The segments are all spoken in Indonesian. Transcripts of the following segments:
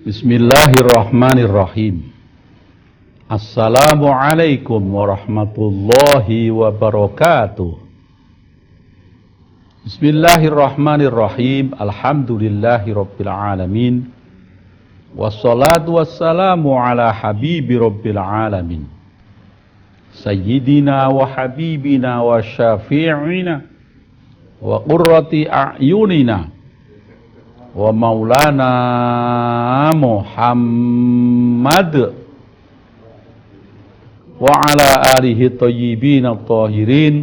Bismillahirrahmanirrahim. Assalamualaikum warahmatullahi wabarakatuh. Bismillahirrahmanirrahim. Alhamdulillahi rabbil alamin. Wassalatu wassalamu ala habibi rabbil alamin. Sayyidina wa habibina wa syafi'ina wa qurrati a'yunina wa maulana Muhammad wa ala alihi thayyibin at-tahirin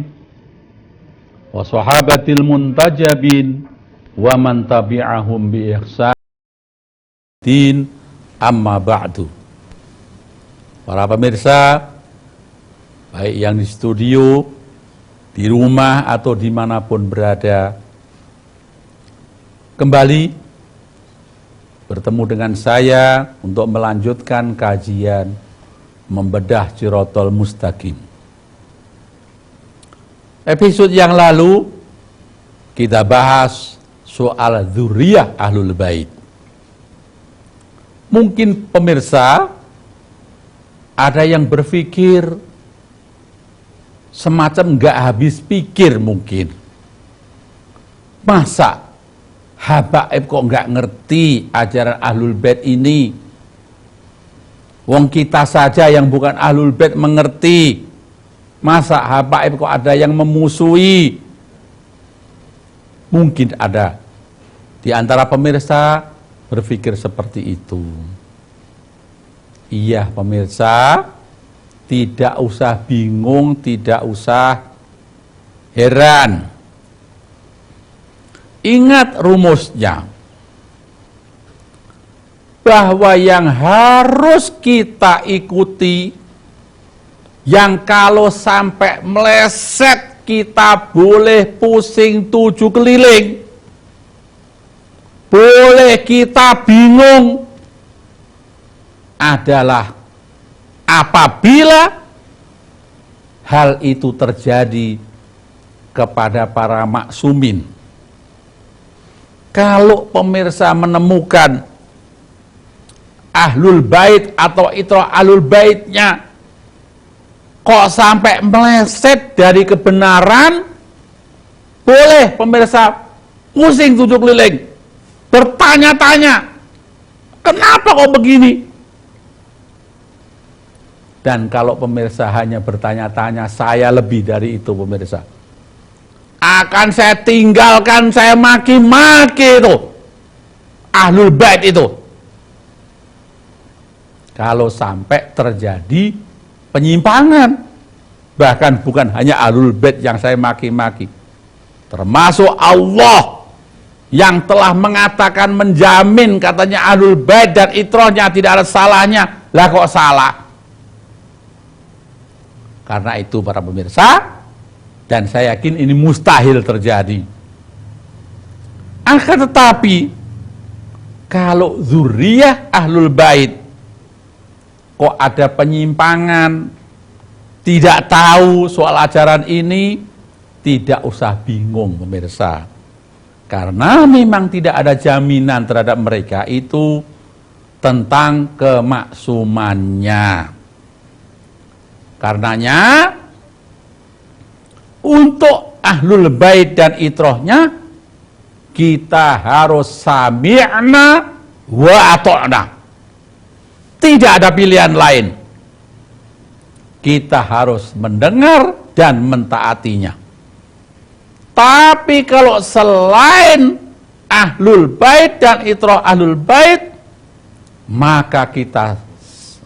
wa sahabatil muntajabin wa man tabi'ahum bi ihsanin amma ba'du. Para pemirsa, baik yang di studio, di rumah atau dimanapun berada, kembali bertemu dengan saya untuk melanjutkan kajian membedah Shirathul Mustaqim. Episode yang lalu kita bahas soal dzurriyyah Ahlul Bait. Mungkin pemirsa ada yang berpikir semacam nggak habis pikir mungkin. Masa Habaib kok nggak ngerti ajaran Ahlul Bait ini? Wong kita saja yang bukan Ahlul Bait mengerti. Masa Habaib kok ada yang memusuhi? Mungkin ada di antara pemirsa berpikir seperti itu. Iya pemirsa, tidak usah bingung, tidak usah heran. Ingat rumusnya, bahwa yang harus kita ikuti, yang kalau sampai meleset kita boleh pusing 7 keliling, boleh kita bingung, adalah apabila hal itu terjadi kepada para maksumin. Kalau pemirsa menemukan Ahlul Bait atau itrah Ahlul Baitnya kok sampai meleset dari kebenaran, boleh pemirsa pusing 7 keliling, bertanya-tanya, kenapa kok begini? Dan kalau pemirsa hanya bertanya-tanya, saya lebih dari itu pemirsa. Akan saya tinggalkan, saya maki-maki itu Ahlul Bait itu. Kalau sampai terjadi penyimpangan, bahkan bukan hanya Ahlul Bait yang saya maki-maki, termasuk Allah yang telah mengatakan, menjamin katanya Ahlul Bait dan itrahnya tidak ada salahnya. Lah kok salah? Karena itu para pemirsa, dan saya yakin ini mustahil terjadi. Akan tetapi kalau dzurriyyah Ahlul Bait kok ada penyimpangan, tidak tahu soal ajaran ini, tidak usah bingung pemirsa. Karena memang tidak ada jaminan terhadap mereka itu tentang kemaksumannya. Karenanya untuk Ahlul Bait dan itrahnya kita harus sami'na wa ata'na. Tidak ada pilihan lain. Kita harus mendengar dan mentaatinya. Tapi kalau selain Ahlul Bait dan itrah Ahlul Bait, maka kita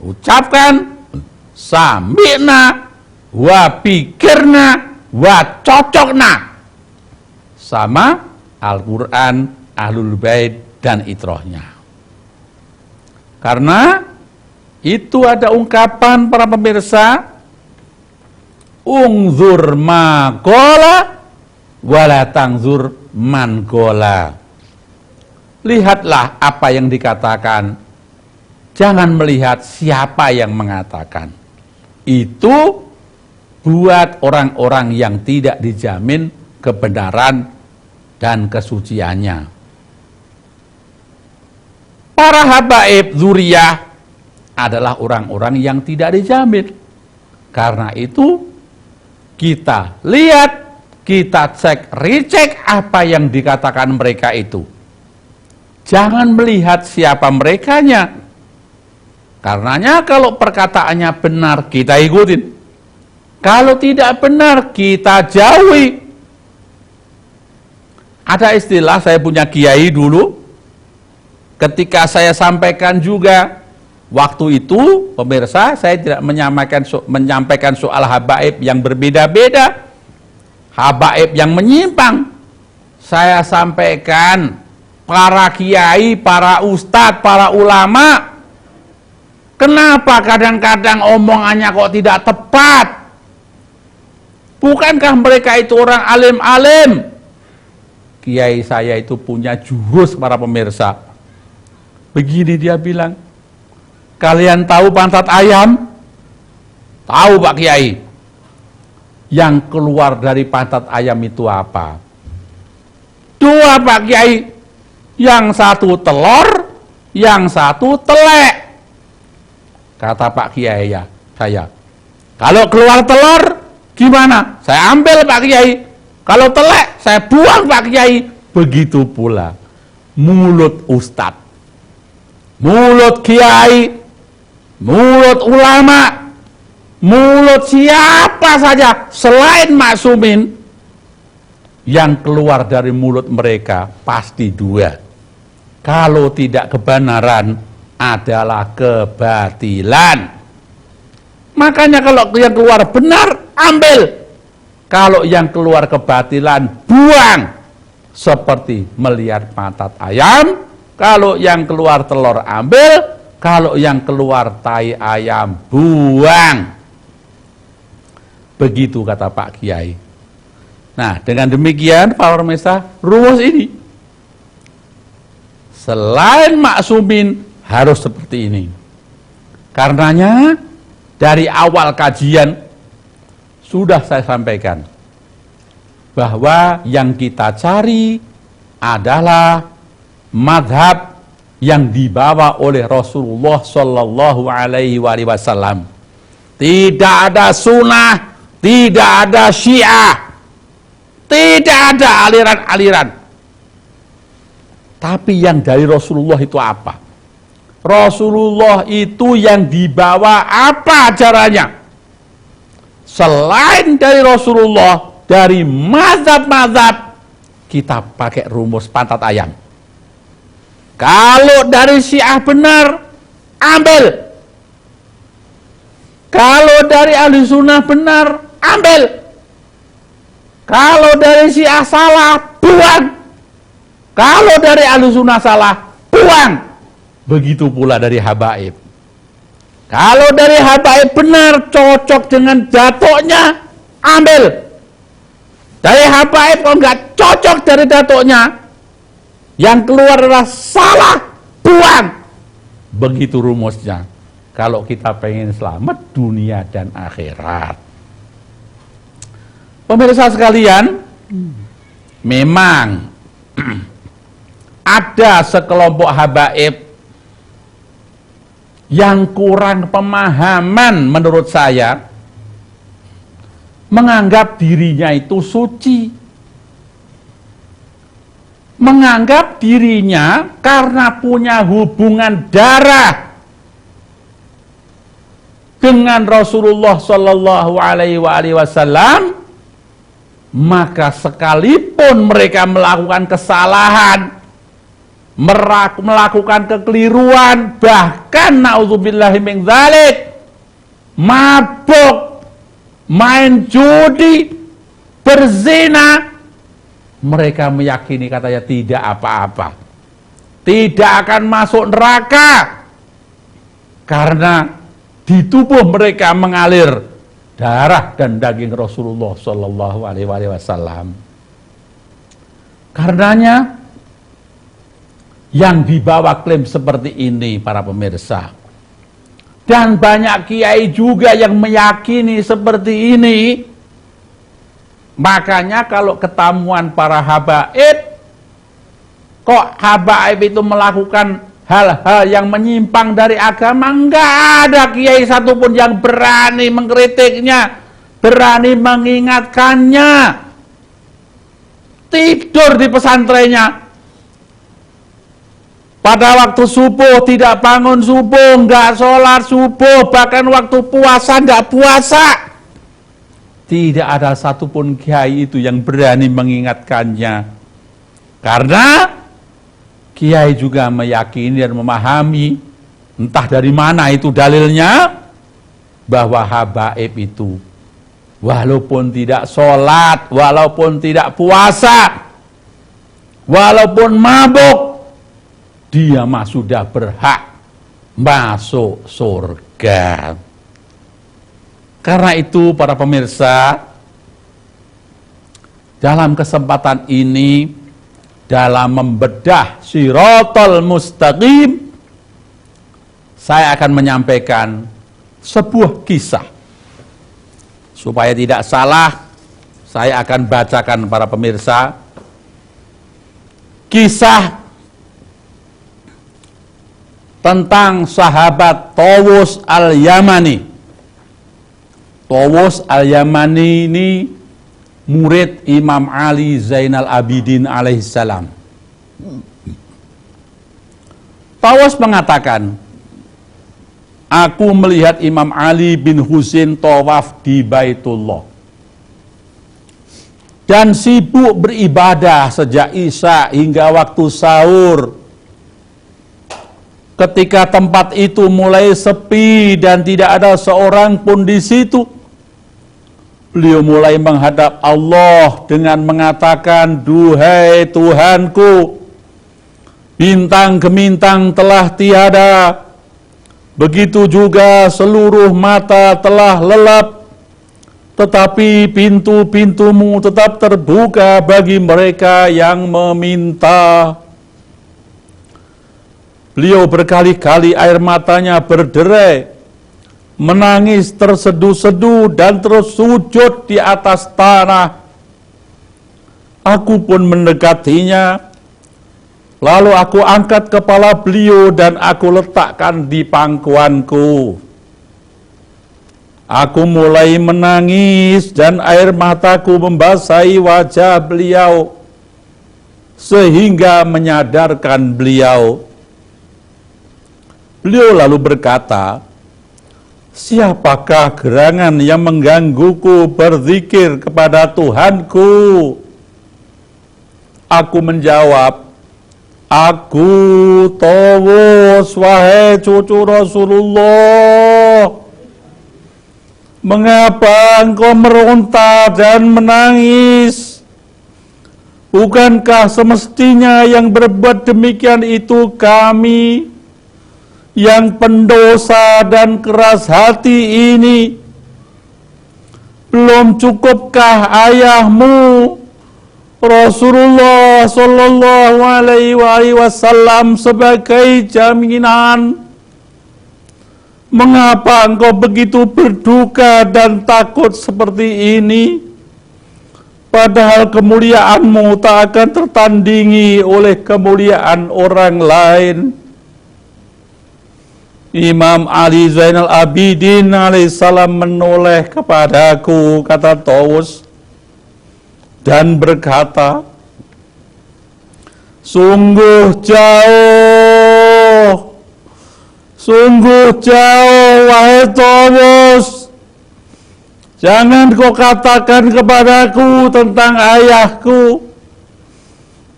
ucapkan sami'na wa pikirna wa cocokna sama Al-Quran, Ahlul Bait dan itrahnya. Karena itu ada ungkapan para pemirsa, ungzur ma qala wala tangzur man qala. Lihatlah apa yang dikatakan, jangan melihat siapa yang mengatakan. Itu buat orang-orang yang tidak dijamin kebenaran dan kesuciannya. Para habaib dzuriyah adalah orang-orang yang tidak dijamin. Karena itu kita lihat, kita cek, recheck apa yang dikatakan mereka itu. Jangan melihat siapa merekanya. Karenanya kalau perkataannya benar, kita ikutin. Kalau tidak benar, kita jauhi. Ada istilah, saya punya kiai dulu, ketika saya sampaikan juga, waktu itu, pemirsa, saya tidak menyampaikan soal habaib yang berbeda-beda, habaib yang menyimpang. Saya sampaikan para kiai, para ustadz, para ulama, kenapa kadang-kadang omongannya kok tidak tepat? Bukankah mereka itu orang alim-alim? Kiai saya itu punya jurus, para pemirsa. Begini dia bilang, kalian tahu pantat ayam? Tahu Pak Kiai. Yang keluar dari pantat ayam itu apa? Dua Pak Kiai. Yang satu telur, yang satu telek. Kata Pak Kiai saya, kalau keluar telur gimana? Saya ambil Pak Kiai. Kalau telek saya buang Pak Kiai. Begitu pula mulut ustadz, mulut kiai, mulut ulama, mulut siapa saja selain maksumin, yang keluar dari mulut mereka pasti dua. Kalau tidak kebenaran adalah kebatilan. Makanya kalau yang keluar benar, ambil. Kalau yang keluar kebatilan, buang. Seperti melihat pantat ayam, kalau yang keluar telur ambil, kalau yang keluar tai ayam, buang. Begitu kata Pak Kiai. Nah, dengan demikian, para pemirsa, rumus ini, selain maksumin, harus seperti ini. Karenanya, dari awal kajian, sudah saya sampaikan bahwa yang kita cari adalah madhab yang dibawa oleh Rasulullah Shallallahu Alaihi Wasallam. Tidak ada sunnah, tidak ada syiah, tidak ada aliran-aliran. Tapi yang dari Rasulullah itu apa? Rasulullah itu yang dibawa apa ajarannya? Selain dari Rasulullah, dari mazhab-mazhab, kita pakai rumus pantat ayam. Kalau dari Syiah benar, ambil. Kalau dari Ahli Sunnah benar, ambil. Kalau dari Syiah salah, buang. Kalau dari Ahli Sunnah salah, buang. Begitu pula dari habaib. Kalau dari habaib benar, cocok dengan datuknya, ambil. Dari habaib kalau nggak cocok dari datuknya, yang keluar adalah salah, buang. Begitu rumusnya. Kalau kita pengen selamat dunia dan akhirat. Pemirsa sekalian, memang ada sekelompok habaib yang kurang pemahaman menurut saya, menganggap dirinya itu suci. Menganggap dirinya karena punya hubungan darah dengan Rasulullah Shallallahu Alaihi Wasallam, maka sekalipun mereka melakukan kesalahan, melakukan kekeliruan, bahkan naudzubillahi min dzalik, mabuk, main judi, berzina, mereka meyakini katanya tidak apa-apa, tidak akan masuk neraka karena di tubuh mereka mengalir darah dan daging Rasulullah Shallallahu Alaihi Wasallam. Karenanya yang dibawa klaim seperti ini, para pemirsa, dan banyak kiai juga yang meyakini seperti ini. Makanya kalau ketemuan para habaib, kok habaib itu melakukan hal-hal yang menyimpang dari agama, enggak ada kiai satupun yang berani mengkritiknya, berani mengingatkannya. Tidur di pesantrennya. Pada waktu subuh tidak bangun subuh, enggak sholat subuh, bahkan waktu puasa enggak puasa. Tidak ada satupun kiai itu yang berani mengingatkannya. Karena kiai juga meyakini dan memahami, entah dari mana itu dalilnya, bahwa habaib itu walaupun tidak sholat, walaupun tidak puasa, walaupun mabuk, dia mah sudah berhak masuk surga. Karena itu para pemirsa, dalam kesempatan ini, dalam membedah Shiratal Mustaqim, saya akan menyampaikan sebuah kisah. Supaya tidak salah, saya akan bacakan para pemirsa kisah tentang sahabat Tawus Al-Yamani. Tawus Al-Yamani ini murid Imam Ali Zainal Abidin alaihissalam. Tawus mengatakan, aku melihat Imam Ali bin Husain tawaf di Baitullah dan sibuk beribadah sejak Isya hingga waktu sahur. Ketika tempat itu mulai sepi dan tidak ada seorang pun di situ, beliau mulai menghadap Allah dengan mengatakan, duhai Tuhanku, bintang gemintang telah tiada, begitu juga seluruh mata telah lelap, tetapi pintu-pintumu tetap terbuka bagi mereka yang meminta. Beliau berkali-kali air matanya berderai, menangis terseduh-seduh dan terus sujud di atas tanah. Aku pun mendekatinya, lalu aku angkat kepala beliau dan aku letakkan di pangkuanku. Aku mulai menangis dan air mataku membasahi wajah beliau, sehingga menyadarkan beliau. Beliau lalu berkata, siapakah gerangan yang menggangguku berzikir kepada Tuhanku? Aku menjawab, aku Tawus, wahai cucu Rasulullah. Mengapa engkau meronta dan menangis? Bukankah semestinya yang berbuat demikian itu kami, yang pendosa dan keras hati ini? Belum cukupkah ayahmu Rasulullah sallallahu alaihi wasallam sebagai jaminan? Mengapa engkau begitu berduka dan takut seperti ini? Padahal kemuliaanmu tak akan tertandingi oleh kemuliaan orang lain. Imam Ali Zainal Abidin alaihissalam menoleh kepadaku, kata Tawus, dan berkata, sungguh jauh, wahai Tawus. Jangan kau katakan kepadaku tentang ayahku,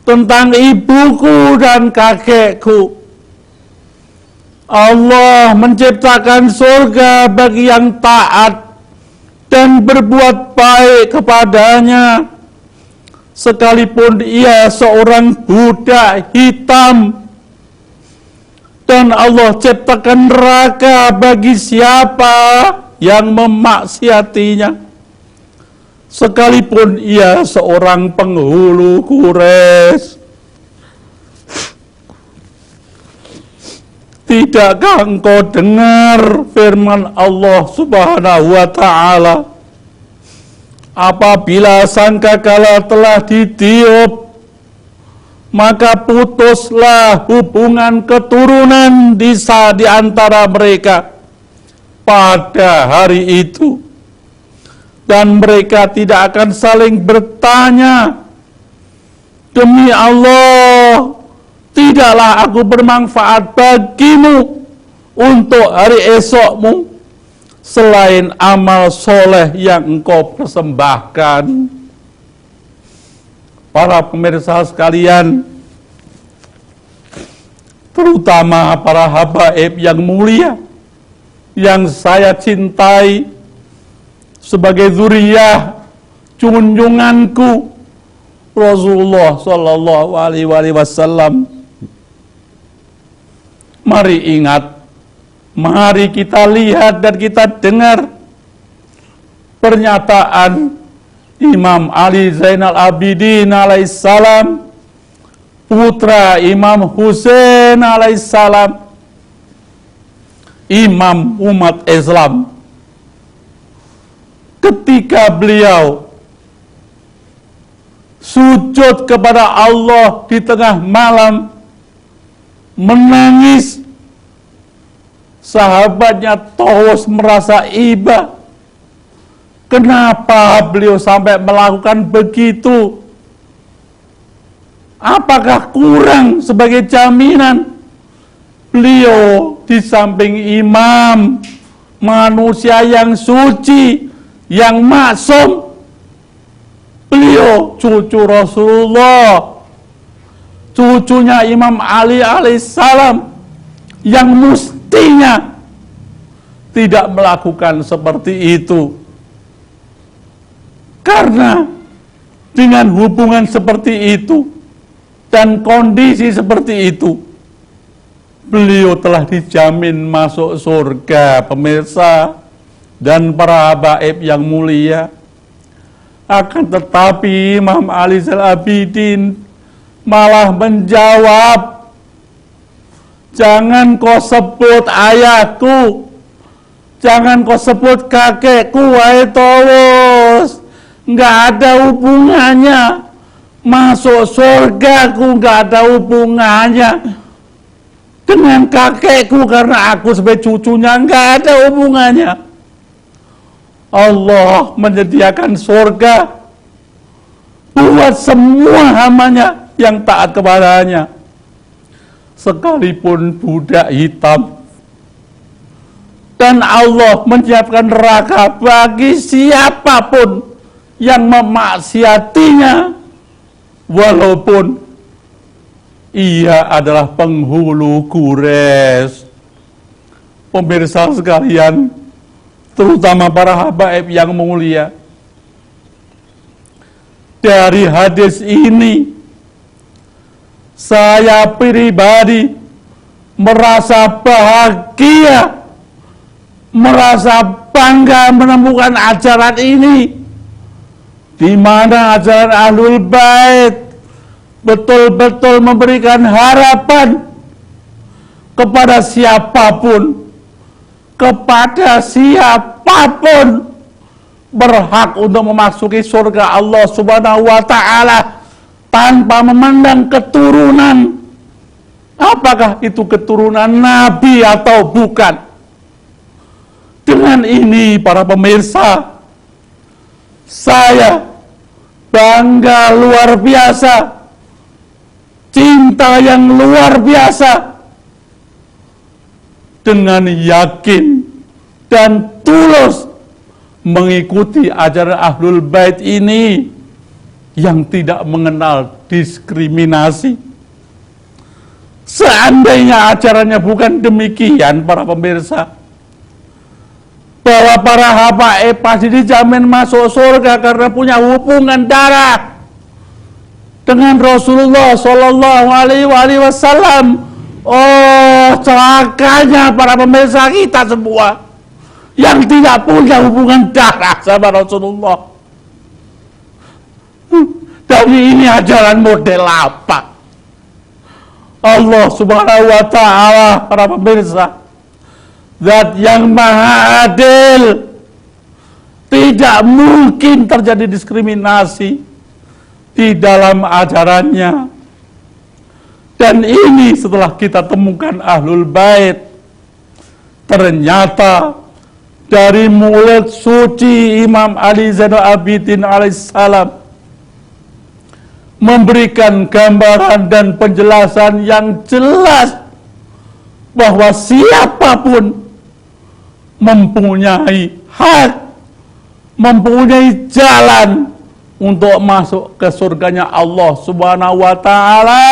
tentang ibuku dan kakekku. Allah menciptakan surga bagi yang taat dan berbuat baik kepadanya, sekalipun ia seorang budak hitam. Dan Allah ciptakan neraka bagi siapa yang memaksiatinya, sekalipun ia seorang penghulu Quraisy. Tidakkah engkau dengar firman Allah Subhanahu wa ta'ala, apabila sangkakala telah ditiup, maka putuslah hubungan keturunan di antara mereka pada hari itu, dan mereka tidak akan saling bertanya, demi Allah, tidaklah aku bermanfaat bagimu untuk hari esokmu selain amal soleh yang engkau persembahkan. Para pemirsa sekalian, terutama para habaib yang mulia, yang saya cintai sebagai zuriyah junjunganku Rasulullah Sallallahu Alaihi Wasallam. Mari ingat, mari kita lihat dan kita dengar pernyataan Imam Ali Zainal Abidin alaihissalam, putra Imam Husain alaihissalam, imam umat Islam, ketika beliau sujud kepada Allah di tengah malam, menangis. Sahabatnya terus merasa iba. Kenapa beliau sampai melakukan begitu? Apakah kurang sebagai jaminan? Beliau di samping imam, manusia yang suci, yang maksum. Beliau cucu Rasulullah, cucunya Imam Ali alaihissalam, yang mestinya tidak melakukan seperti itu. Karena dengan hubungan seperti itu dan kondisi seperti itu, beliau telah dijamin masuk surga, pemirsa dan para habaib yang mulia. Akan tetapi Imam Ali Zainal Abidin malah menjawab, jangan kau sebut ayahku, jangan kau sebut kakekku, wahai Tawus. Nggak ada hubungannya. Masuk surgaku nggak ada hubungannya dengan kakekku, karena aku sebagai cucunya, nggak ada hubungannya. Allah menyediakan surga buat semua hambanya yang taat kepadanya, sekalipun budak hitam. Dan Allah menyiapkan neraka bagi siapapun yang memaksiatinya, walaupun ia adalah penghulu gures. Pemirsa sekalian, terutama para habaib yang mulia, dari hadis ini saya pribadi merasa bahagia, merasa bangga menemukan ajaran ini, di mana ajaran Ahlul Bait betul-betul memberikan harapan kepada siapapun, berhak untuk memasuki surga Allah Subhanahu wa Ta'ala tanpa memandang keturunan, apakah itu keturunan Nabi atau bukan. Dengan ini para pemirsa, saya bangga luar biasa, cinta yang luar biasa, dengan yakin dan tulus mengikuti ajaran Ahlul Bait ini yang tidak mengenal diskriminasi. Seandainya ajarannya bukan demikian, para pemirsa, bahwa para habaib pasti dijamin masuk surga karena punya hubungan darah dengan Rasulullah Sallallahu Alaihi Wasallam. Oh, celakanya para pemirsa kita semua yang tidak punya hubungan darah sama Rasulullah. Dari ini ajaran model apa? Allah Subhanahu wa Ta'ala, para pemirsa, Zat yang maha adil, tidak mungkin terjadi diskriminasi di dalam ajarannya. Dan ini setelah kita temukan Ahlul Bait, ternyata dari mulut suci Imam Ali Zainal Abidin alaihissalam memberikan gambaran dan penjelasan yang jelas bahwa siapapun mempunyai hak, mempunyai jalan untuk masuk ke surganya Allah Subhanahu wa ta'ala,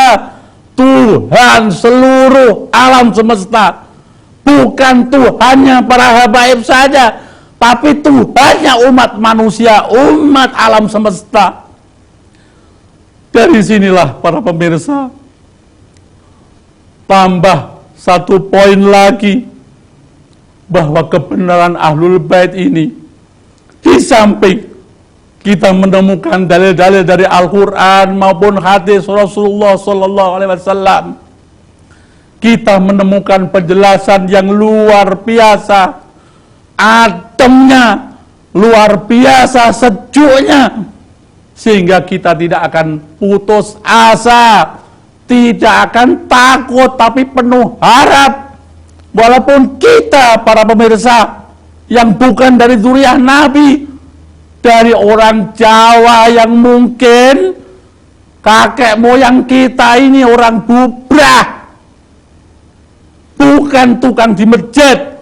Tuhan seluruh alam semesta. Bukan Tuhannya para habaib saja, tapi Tuhannya umat manusia, umat alam semesta. Dari sinilah para pemirsa, tambah satu poin lagi, bahwa kebenaran Ahlul Bait ini, di samping kita menemukan dalil-dalil dari Al-Quran maupun hadis Rasulullah Sallallahu Alaihi Wasallam, kita menemukan penjelasan yang luar biasa, ademnya, luar biasa sejuknya, sehingga kita tidak akan putus asa, tidak akan takut, tapi penuh harap. Walaupun kita para pemirsa yang bukan dari zuriyah Nabi, dari orang Jawa yang mungkin kakek moyang kita ini orang bubrah, bukan tukang di masjid,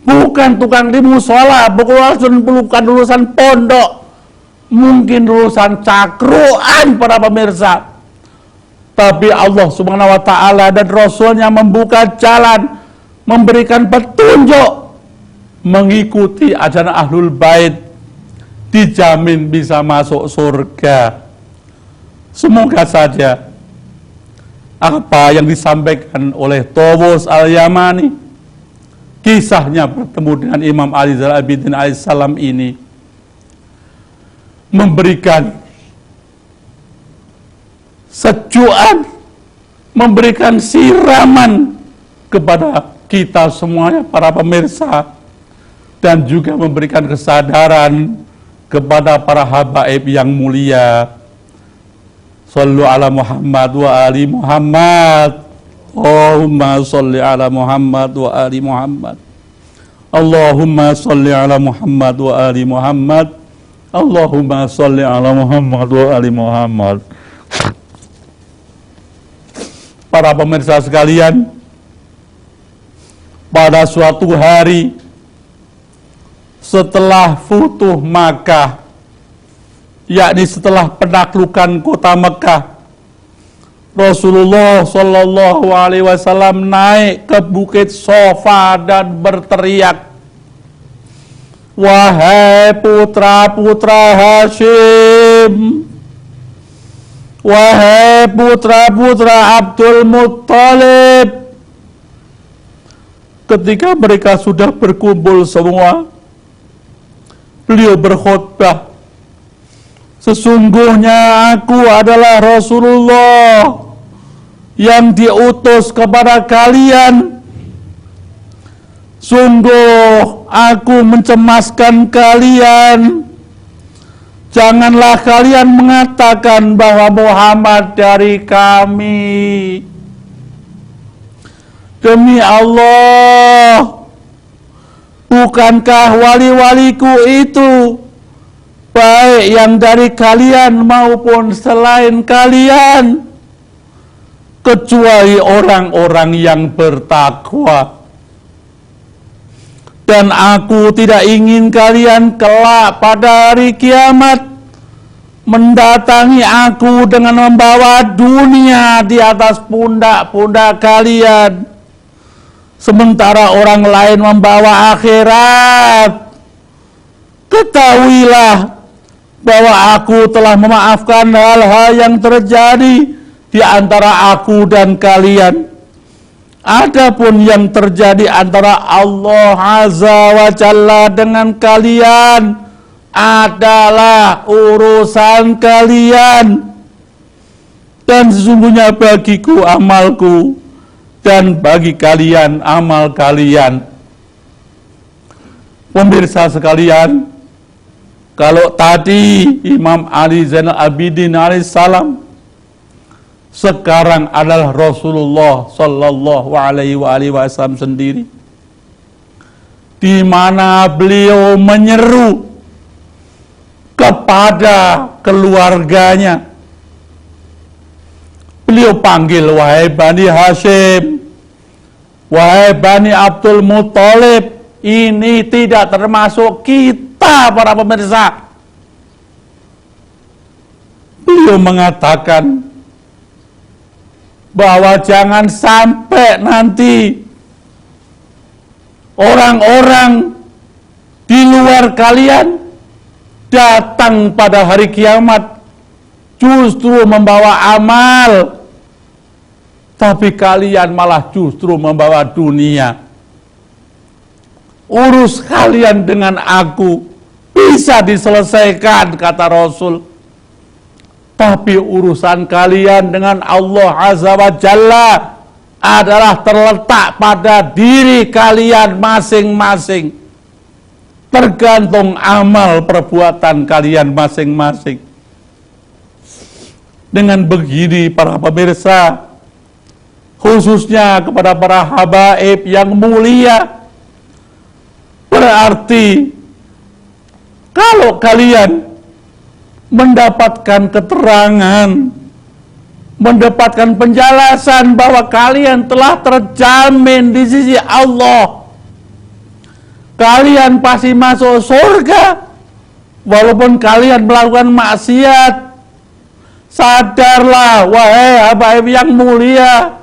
bukan tukang di musola, bukan lulusan pondok, mungkin lulusan cakruan para pemirsa. Tapi Allah Subhanahu wa ta'ala dan Rasulnya membuka jalan, memberikan petunjuk, mengikuti ajaran Ahlul Bait, dijamin bisa masuk surga. Semoga saja apa yang disampaikan oleh Tawus Al-Yamani, kisahnya bertemu dengan Imam Ali Zainal Abidin alaihissalam ini, memberikan sejukan, memberikan siraman kepada kita semuanya para pemirsa, dan juga memberikan kesadaran kepada para habaib yang mulia. Sallu ala Muhammad wa ali Muhammad. Allahumma salli ala Muhammad wa ali Muhammad. Allahumma salli ala Muhammad wa ali Muhammad. Allahumma salli ala Muhammad wa ali Muhammad. Para pemirsa sekalian, pada suatu hari setelah Futuh Makkah, yakni setelah penaklukan kota Mekah, Rasulullah Shallallahu Alaihi Wasallam naik ke Bukit Sofa dan berteriak, "Wahai putra-putra Hashim, wahai putra-putra Abdul Muttalib." Ketika mereka sudah berkumpul semua, beliau berkhutbah, "Sesungguhnya aku adalah Rasulullah yang diutus kepada kalian. Sungguh aku mencemaskan kalian. Janganlah kalian mengatakan bahwa Muhammad dari kami. Demi Allah, bukankah wali-waliku itu, baik yang dari kalian maupun selain kalian, kecuali orang-orang yang bertakwa. Dan aku tidak ingin kalian kelak pada hari kiamat mendatangi aku dengan membawa dunia di atas pundak-pundak kalian, sementara orang lain membawa akhirat. Ketahuilah bahwa aku telah memaafkan hal-hal yang terjadi di antara aku dan kalian. Adapun yang terjadi antara Allah Azza wa Jalla dengan kalian adalah urusan kalian. Dan sesungguhnya bagiku amalku, dan bagi kalian amal kalian." Pemirsa sekalian, kalau tadi Imam Ali Zainal Abidin alaihissalam sekarang adalah Rasulullah Sallallahu Alaihi Wasallam sendiri, di mana beliau menyeru kepada keluarganya. Beliau panggil, wahai Bani Hashim, wahai Bani Abdul Muthalib, ini tidak termasuk kita para pemirsa. Beliau mengatakan bahwa jangan sampai nanti orang-orang di luar kalian datang pada hari kiamat justru membawa amal, tapi kalian malah justru membawa dunia. Urus kalian dengan aku bisa diselesaikan, kata Rasul. Tapi urusan kalian dengan Allah Azza wa Jalla adalah terletak pada diri kalian masing-masing. Tergantung amal perbuatan kalian masing-masing. Dengan begini para pemirsa, khususnya kepada para habaib yang mulia, berarti kalau kalian mendapatkan keterangan, mendapatkan penjelasan bahwa kalian telah terjamin di sisi Allah, kalian pasti masuk surga walaupun kalian melakukan maksiat. Sadarlah wahai habaib yang mulia,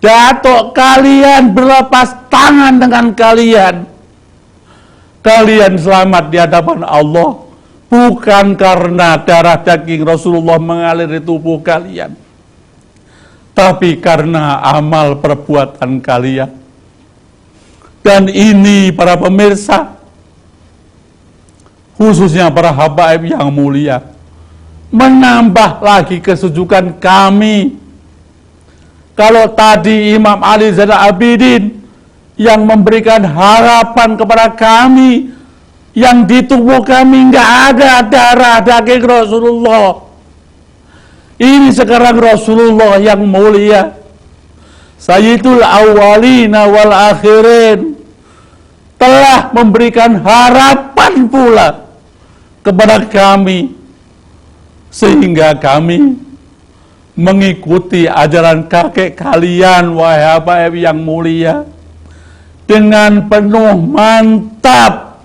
datuk kalian berlepas tangan dengan kalian. Kalian selamat di hadapan Allah bukan karena darah daging Rasulullah mengalir di tubuh kalian, tapi karena amal perbuatan kalian. Dan ini para pemirsa, khususnya para habaib yang mulia, menambah lagi kesejukan kami. Kalau tadi Imam Ali Zainal Abidin yang memberikan harapan kepada kami, yang di tubuh kami nggak ada darah daging Rasulullah. Ini sekarang Rasulullah yang mulia, Sayyidul Awwalina wal Akhirin, telah memberikan harapan pula kepada kami, sehingga kami mengikuti ajaran kakek kalian, wahai habaib yang mulia, dengan penuh mantap,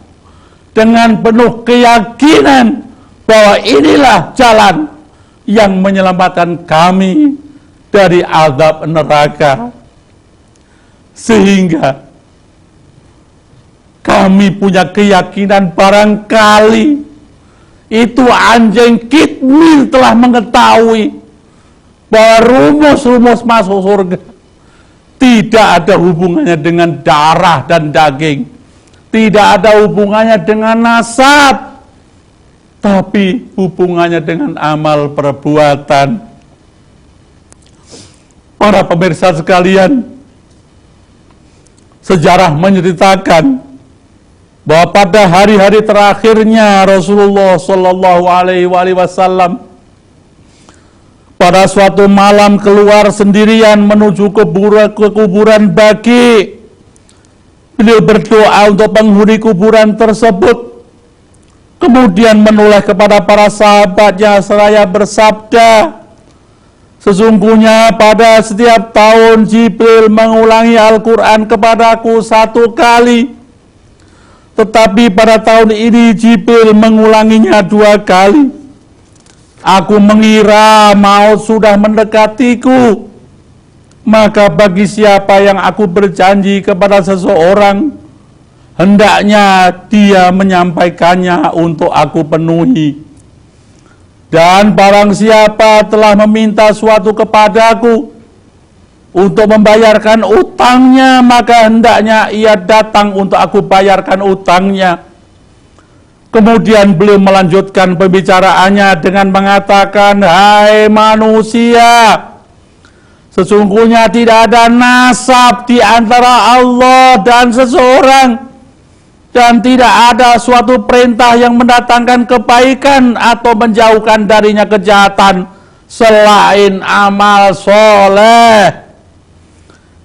dengan penuh keyakinan bahwa inilah jalan yang menyelamatkan kami dari azab neraka. Sehingga kami punya keyakinan barangkali itu anjing kitmil telah mengetahui bahwa rumus-rumus masuk surga tidak ada hubungannya dengan darah dan daging, tidak ada hubungannya dengan nasab, tapi hubungannya dengan amal perbuatan. Para pemirsa sekalian, sejarah menceritakan bahwa pada hari-hari terakhirnya Rasulullah Sallallahu Alaihi Wasallam pada suatu malam keluar sendirian menuju ke kuburan Baqi. Beliau berdoa untuk penghuni kuburan tersebut, kemudian menoleh kepada para sahabatnya seraya bersabda, sesungguhnya pada setiap tahun Jibril mengulangi Al-Quran kepadaku 1 kali, tetapi pada tahun ini Jibril mengulanginya 2 kali. Aku mengira maut sudah mendekatiku, maka bagi siapa yang aku berjanji kepada seseorang, hendaknya dia menyampaikannya untuk aku penuhi. Dan barang siapa telah meminta suatu kepadaku untuk membayarkan utangnya, maka hendaknya ia datang untuk aku bayarkan utangnya. Kemudian beliau melanjutkan pembicaraannya dengan mengatakan, hai manusia, sesungguhnya tidak ada nasab di antara Allah dan seseorang, dan tidak ada suatu perintah yang mendatangkan kebaikan atau menjauhkan darinya kejahatan selain amal soleh.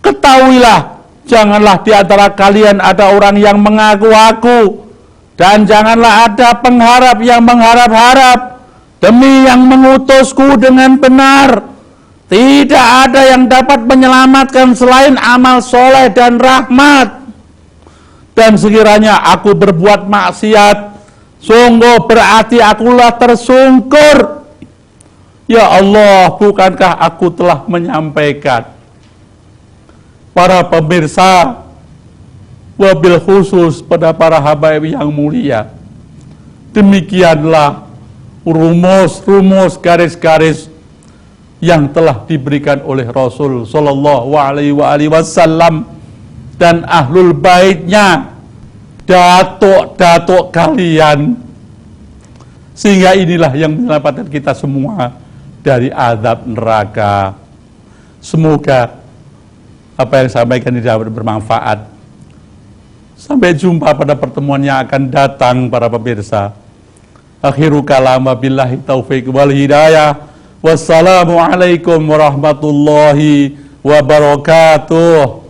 Ketahuilah, janganlah di antara kalian ada orang yang mengaku-aku, dan janganlah ada pengharap yang mengharap-harap demi yang mengutusku dengan benar. Tidak ada yang dapat menyelamatkan selain amal soleh dan rahmat. Dan sekiranya aku berbuat maksiat, sungguh berarti akulah tersungkur. Ya Allah, bukankah aku telah menyampaikan? Para pemirsa, wabil khusus pada para habaib yang mulia, demikianlah rumus-rumus, garis-garis yang telah diberikan oleh Rasul Sallallahu Alaihi Wasallam dan ahlul baitnya, datuk-datuk kalian, sehingga inilah yang menyelamatkan kita semua dari azab neraka. Semoga apa yang saya sampaikan ini dapat bermanfaat. Sampai jumpa pada pertemuan yang akan datang para pemirsa. Akhiru kalam billahi taufiq wal hidayah. Wassalamualaikum warahmatullahi wabarakatuh.